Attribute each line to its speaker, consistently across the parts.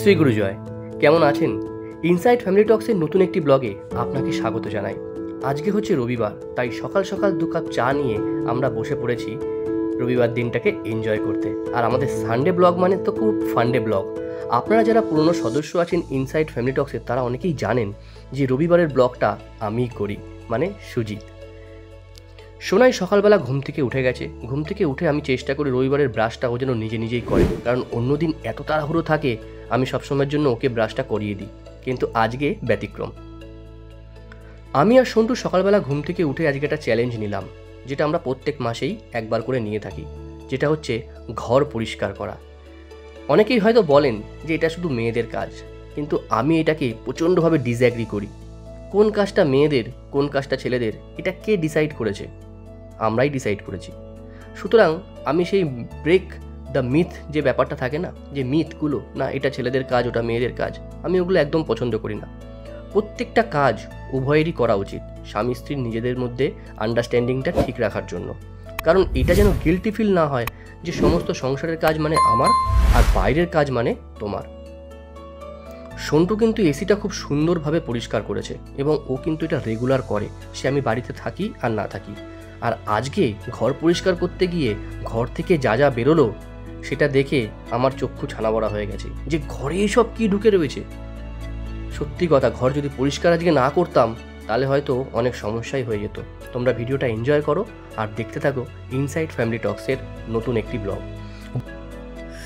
Speaker 1: শ্রী গুরু জয়। কেমন আছেন? Inside family টক্সের নতুন একটি ব্লগে আপনাকে স্বাগত জানাই। আজকে হচ্ছে রবিবার, তাই সকাল সকাল 2 কাপ চা নিয়ে আমরা বসে পড়েছি রবিবার দিনটাকে এনজয় করতে। আর আমাদের সানডে ব্লগ মানে তো খুব ফান্ডে ব্লগ। আপনারা যারা পুরনো সদস্য আছেন ইনসাইড ফ্যামিলি টক্সের, তারা অনেকেই জানেন যে রবিবারের ব্লগটা আমিই করি, মানে সুজিত। সোনাই সকালবেলা ঘুম থেকে উঠে গেছে। ঘুম থেকে উঠে আমি চেষ্টা করি রবিবারের ব্রাশটা ও যেন নিজে নিজেই করে, কারণ অন্যদিন এত তাড়াহুড়ো থাকে আমি সবসময়ের জন্য ওকে ব্রাশটা করিয়ে দিই, কিন্তু আজকে ব্যতিক্রম। আমি আর সন্টু সকালবেলা ঘুম থেকে উঠে আজকে একটা চ্যালেঞ্জ নিলাম, যেটা আমরা প্রত্যেক মাসেই একবার করে নিয়ে থাকি, যেটা হচ্ছে ঘর পরিষ্কার করা। অনেকেই হয়তো বলেন যে এটা শুধু মেয়েদের কাজ, কিন্তু আমি এটাকে প্রচণ্ডভাবে ডিসঅ্যাগ্রি করি। কোন কাজটা মেয়েদের, কোন কাজটা ছেলেদের, এটা কে ডিসাইড করেছে? আমরাই ডিসাইড করেছি। সুতরাং আমি সেই ব্রেক দ্য মিথ যে ব্যাপারটা থাকে না, যে মিথগুলো, না এটা ছেলেদের কাজ ওটা মেয়েদের কাজ, আমি ওগুলো একদম পছন্দ করি না। প্রত্যেকটা কাজ উভয়েরই করা উচিত, স্বামী স্ত্রীর নিজেদের মধ্যে আন্ডারস্ট্যান্ডিংটা ঠিক রাখার জন্য। কারণ এটা যেন গিল্টি ফিল না হয় যে সমস্ত সংসারের কাজ মানে আমার আর বাইরের কাজ মানে তোমার। সন্টু কিন্তু এসিটা খুব সুন্দরভাবে পরিষ্কার করেছে এবং ও কিন্তু এটা রেগুলার করে, সে আমি বাড়িতে থাকি আর না থাকি। আর আজকে ঘর পরিষ্কার করতে গিয়ে ঘর থেকে যা যা বেরোলো সেটা দেখে আমার চক্ষু ছানাবড়া হয়ে গেছে, যে ঘরে এসব কি ঢুকে রয়েছে। সত্যি কথা, ঘর যদি পরিষ্কার আজকে না করতাম তাহলে হয়তো অনেক সমস্যাই হয়ে যেত। তোমরা ভিডিওটা এনজয় করো আর দেখতে থাকো ইনসাইড ফ্যামিলি টক্সের নতুন একটি ব্লগ।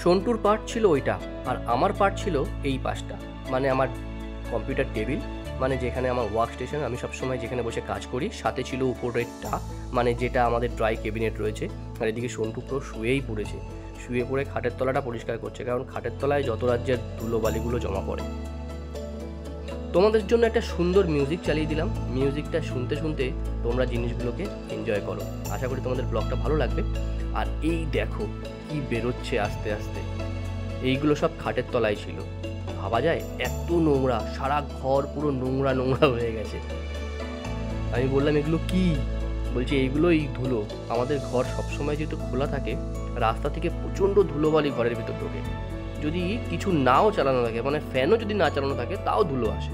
Speaker 1: সন্টুর পার্ট ছিল ওইটা, আর আমার পার্ট ছিল এই পাশটা, মানে আমার কম্পিউটার টেবিল, মানে যেখানে আমার ওয়ার্ক স্টেশন, আমি সবসময় যেখানে বসে কাজ করি। সাথে ছিল উপরেরটা, মানে যেটা আমাদের ড্রাই ক্যাবিনেট রয়েছে। আর এদিকে সন্টু পুরো শুয়েই পড়েছে, শুয়ে পড়ে খাটের তলাটা পরিষ্কার করছে, কারণ খাটের তলায় যত রাজ্যের ধুলোবালিগুলো জমা পড়ে। তোমাদের জন্য একটা সুন্দর মিউজিক চালিয়ে দিলাম, মিউজিকটা শুনতে শুনতে তোমরা জিনিসগুলোকে এনজয় করো। আশা করি তোমাদের ব্লগটা ভালো লাগবে। আর এই দেখো কি বেরোচ্ছে আস্তে আস্তে, এইগুলো সব খাটের তলায় ছিল। ভাবা যায় এত নোংরা, সারা ঘর পুরো নোংরা নোংরা হয়ে গেছে। আমি বললাম এগুলো কি? বলছি এইগুলোই ধুলো। আমাদের ঘর সবসময় যেহেতু খোলা থাকে, রাস্তা থেকে প্রচণ্ড ধুলোবালি ঘরের ভিতর ঢোকে। যদি কিছু নাও চালানো থাকে, মানে ফ্যানও যদি না চালানো থাকে, তাও ধুলো আসে।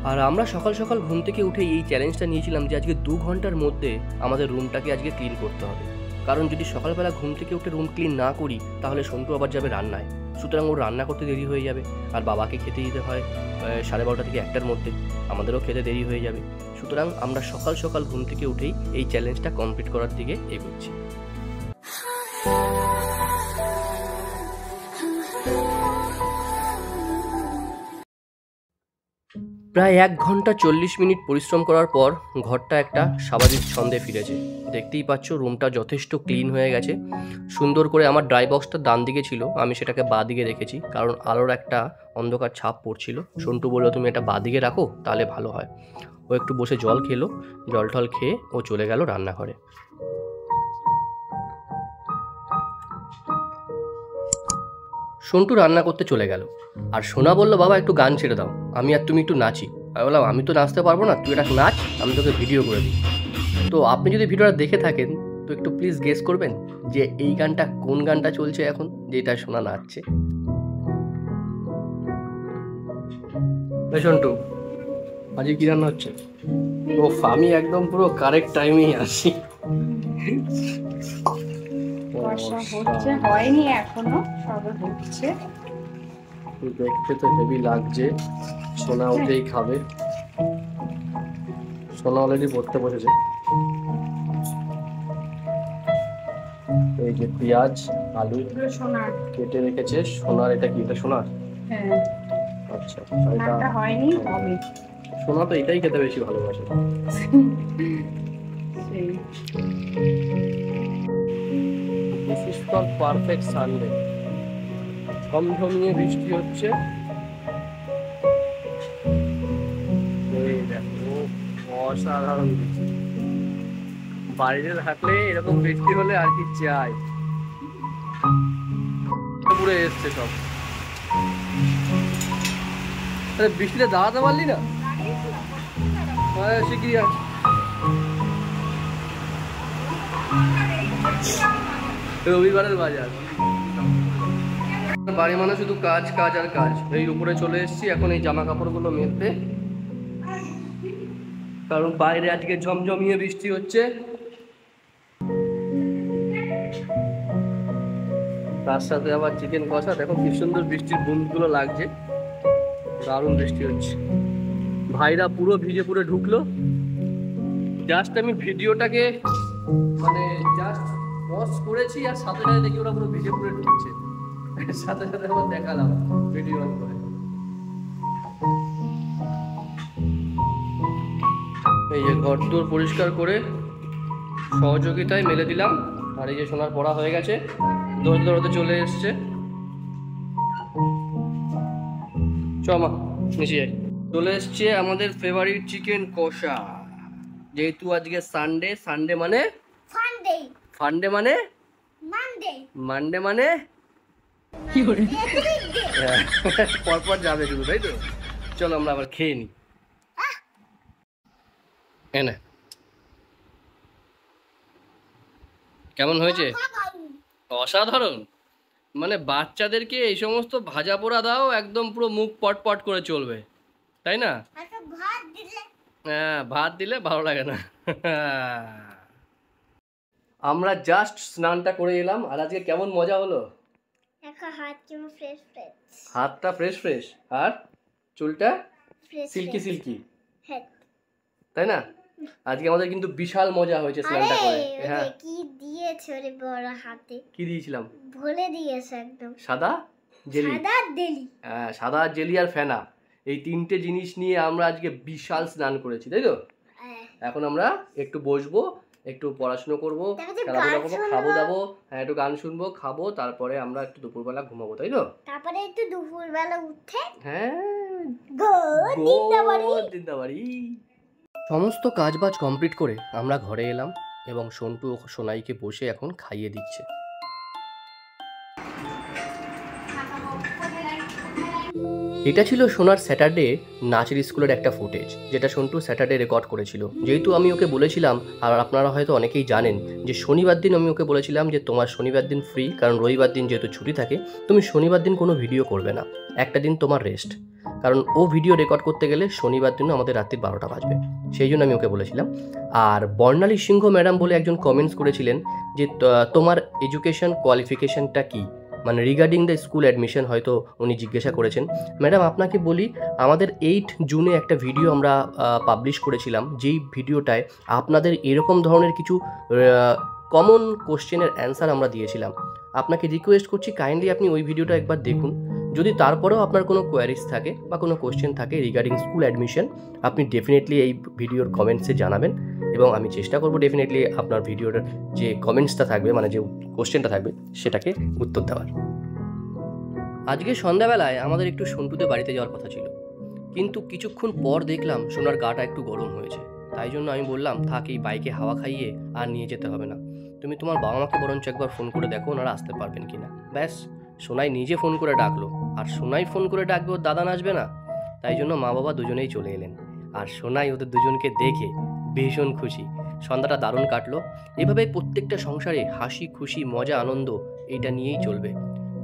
Speaker 1: আর আমরা সকাল সকাল ঘুম থেকে উঠে এই চ্যালেঞ্জটা নিয়েছিলাম যে আজকে 2 ঘন্টার মধ্যে আমাদের রুমটাকে আজকে ক্লিন করতে হবে। কারণ যদি সকালবেলা ঘুম থেকে উঠে রুম ক্লিন না করি তাহলে সন্টু আবার যাবে রান্নায়, সুতরাং ওর রান্না করতে দেরি হয়ে যাবে। আর বাবাকে খেতে দিতে হয় 12:30 থেকে 1টার মধ্যে, আমাদেরও খেতে দেরি হয়ে যাবে। সুতরাং আমরা সকাল সকাল ঘুম থেকে উঠেই এই চ্যালেঞ্জটা কমপ্লিট করার দিকে এগোচ্ছি। প্রায় 1 ঘন্টা 40 মিনিট পরিশ্রম করার পর ঘরটা একটা স্বাভাবিক ছন্দে ফিরেছে। দেখতেই পাচ্ছ রুমটা যথেষ্ট ক্লিন হয়ে গেছে। সুন্দর করে আমার ড্রাই বক্সটা ডান দিকে ছিল, আমি সেটাকে বাঁ দিকে রেখেছি, কারণ আলোর একটা অন্ধকার ছাপ পড়ছিল। সন্টু বলল তুমি এটা বাঁ দিকে রাখো, তাহলে ভালো হয়। ও একটু বসে জল খেলো, জল টল খেয়ে ও চলে গেল রান্নাঘরে। সন্টু রান্না করতে চলে গেল, আর সোনা বলল বাবা একটু গান ছেড়ে দাও, আমি আর তুমি একটু নাচি। আমি বললাম আমি তো নাচতে পারবো না, তুই এটা নাচ, আমি তোকে ভিডিও করে দিই। তো আপনি যদি ভিডিওটা দেখে থাকেন তো একটু প্লিজ গেস করবেন যে এই গানটা কোন গানটা চলছে এখন, যেটা সোনা নাচছে। সন্টু আজকে কি রান্না হচ্ছে? ও আমি একদম পুরো কারেক্ট টাইমেই আসি।
Speaker 2: হচ্ছে, হয়নি এখনো, সবে হচ্ছে।
Speaker 1: দেখতে তো হেভি লাগছে। সোনা উঠেই খাবে, সোনা অলরেডি পড়তে বসেছে। এই যে পেঁয়াজ আলু কেটে রেখেছে সোনার। এটা কি? এটা সোনার?
Speaker 2: হ্যাঁ।
Speaker 1: আচ্ছা,
Speaker 2: এটা হয়নি, হবে।
Speaker 1: সোনা তো এটাই খেতে বেশি ভালোবাসে। This is for perfect Sunday. ঝমঝমিয়ে বৃষ্টি হচ্ছে। এই দেখো অসাধারণ বৃষ্টি। বাড়িতে থাকলে এরকম বৃষ্টি হলে আর কি চাই। পুরো এসছে সব। আরে বৃষ্টিতে দাঁড়াতে পারলি না? শিগগিরই রবিবারের বাজার। বাড়ি মানে শুধু কাজ কাজ আর কাজ। এই উপরে চলে এসেছি এখন এই জামা কাপড়গুলো মেলতে, কারণ বাইরে আজকে ঝমঝমিয়ে বৃষ্টি হচ্ছে। তার সাথে আবার চিকেন কষা। দেখো কি সুন্দর বৃষ্টির বুঁদগুলো লাগছে, দারুণ বৃষ্টি হচ্ছে। ভাইরা পুরো ভিজে পুরো ঢুকলো। জাস্ট আমি ভিডিওটাকে মানে জাস্ট পজ করেছি আর সাথে সাথে দেখি ওরা পুরো ভিজে পুরো ঢুকছে। সাথে সাথে আবার দেখালাম ভিডিও অন করে। এই যে ঘর দোর পরিষ্কার করে সহযোগিতায় মেলে দিলাম। আর এই যে সোনার পড়া হয়ে গেছে, দৌড় দৌড়তে চলে এসছে। চমা নিচে যাই। চলে এসছে আমাদের ফেভারিট চিকেন কষা। যেহেতু আজকে সানডে, সানডে মানে ফান্ডে মানে মানডে মানে পরপর যাবে শুধু, তাই তো? চলো আমরা আবার খেয়ে নিই। এনে কেমন হয়েছে? অসাধারণ। মানে বাচ্চাদেরকে এই সমস্ত ভাজা পোড়া দাও, একদম পুরো মুখ পটপট করে চলবে, তাই না? হ্যাঁ, ভাত দিলে ভালো লাগে না। আমরা জাস্ট স্নানটা করে এলাম। আর আজকে কেমন মজা হলো। হাতটা ফ্রেশ ফ্রেশ আর চুলটা সিল্কি সিল্কি, তাই না? আজকে আমাদের কিন্তু বিশাল মজা হয়েছে স্নানটা করে। হ্যাঁ,
Speaker 3: কি দিয়েছে ওরে বড় হাতে?
Speaker 1: কি দিয়েছিলাম?
Speaker 3: ভুলে দিয়েছে একদম।
Speaker 1: সাদা জেলি।
Speaker 3: সাদা জেলি।
Speaker 1: হ্যাঁ, সাদা জেলি আর ফেনা, এই তিনটে জিনিস নিয়ে আমরা আজকে বিশাল স্নান করেছি, তাই তো? এখন আমরা একটু বসবো, একটু পড়াশোনা করবো, খেলাধুলা করবো, খাবো দাবো। হ্যাঁ, একটু গান শুনবো, খাবো, তারপরে আমরা একটু দুপুরবেলা ঘুমাবো, তাই তো?
Speaker 3: তারপরে একটু দুপুরবেলা উঠে
Speaker 1: হ্যাঁ,
Speaker 3: দিদাবাড়ি।
Speaker 1: সমস্ত কাজবাজ কমপ্লিট করে আমরা ঘরে এলাম এবং সন্টু ও সোনাইকে বসে এখন খাইয়ে দিচ্ছে। এটা ছিল সোনার স্যাটারডে নাচের স্কুলের একটা ফুটেজ, যেটা সন্টু স্যাটারডে রেকর্ড করেছিল। যেহেতু আমি ওকে বলেছিলাম, আর আপনারা হয়তো অনেকেই জানেন, যে শনিবার দিন আমি ওকে বলেছিলাম যে তোমার শনিবার দিন ফ্রি, কারণ রবিবার দিন যেহেতু ছুটি থাকে, তুমি শনিবার দিন কোনো ভিডিও করবে না, একটা দিন তোমার রেস্ট। কারণ ও ভিডিও রেকর্ড করতে গেলে শনিবার দিনও আমাদের রাত্রি 12টা বাজবে, সেই জন্য আমি ওকে বলেছিলাম। আর বর্ণালী সিংহ ম্যাডাম বলে একজন কমেন্টস করেছিলেন যে তোমার এডুকেশন কোয়ালিফিকেশনটা কী, মানে রিগার্ডিং দ্য স্কুল অ্যাডমিশন হয়তো উনি জিজ্ঞাসা করেছেন। ম্যাডাম, আপনাকে বলি, আমাদের 8 জুনে একটা ভিডিও আমরা পাবলিশ করেছিলাম, যেই ভিডিওটায় আপনাদের এরকম ধরনের কিছু কমন কোশ্চেনের অ্যান্সার আমরা দিয়েছিলাম। আপনাকে রিকোয়েস্ট করছি কাইন্ডলি আপনি ওই ভিডিওটা একবার দেখুন। যদি তারপরেও আপনার কোনো কোয়ারিজ থাকে বা কোনো কোশ্চেন থাকে রিগার্ডিং স্কুল অ্যাডমিশন, আপনি ডেফিনেটলি এই ভিডিওর কমেন্টসে জানাবেন এবং আমি চেষ্টা করব ডেফিনেটলি আপনার ভিডিওর যে কমেন্টসটা থাকবে, মানে যে কোশ্চেনটা থাকবে, সেটাকে উত্তর দেওয়ার। আজকে সন্ধ্যাবেলায় আমাদের একটু সন্টুতে বাড়িতে যাওয়ার কথা ছিল, কিন্তু কিছুক্ষণ পর দেখলাম সোনার গাটা একটু গরম হয়েছে। তাই জন্য আমি বললাম, থাক, এই বাইকে হাওয়া খাইয়ে আর নিয়ে যেতে হবে না, তুমি তোমার বাবা মাকে বরঞ্চ একবার ফোন করে দেখো ওনারা আসতে পারবেন কিনা। ব্যাস, সোনাই নিজে ফোন করে ডাকলো। আর সোনাই ফোন করে ডাকবে ওর দাদা নাচবে না, তাই জন্য মা বাবা দুজনেই চলে এলেন। আর সোনাই ওদের দুজনকে দেখে ভীষণ খুশি। সন্ধ্যাটা দারুণ কাটলো। এভাবে প্রত্যেকটা সংসারে হাসি খুশি মজা আনন্দ এইটা নিয়েই চলবে।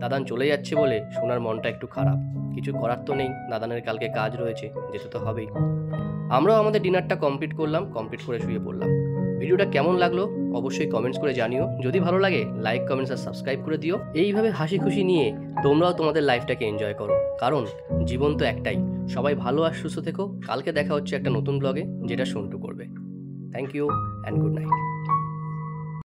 Speaker 1: দাদান চলে যাচ্ছে বলে সোনার মনটা একটু খারাপ, কিছু করার তো নেই, দাদানের কালকে কাজ রয়েছে, যেতে তো হবেই। আমরাও আমাদের ডিনারটা কমপ্লিট করলাম, কমপ্লিট করে শুয়ে পড়লাম। ভিডিওটা কেমন লাগলো অবশ্যই কমেন্টস করে জানিও। যদি ভালো লাগে লাইক, কমেন্টস আর সাবস্ক্রাইব করে দিও। এইভাবে হাসি খুশি নিয়ে তোমরাও তোমাদের লাইফটাকে এনজয় করো, কারণ জীবন তো একটাই। সবাই ভালো আর সুস্থ থেকো। কালকে দেখা হচ্ছে একটা নতুন ব্লগে, যেটা সন্টু করবে। Thank you and good night.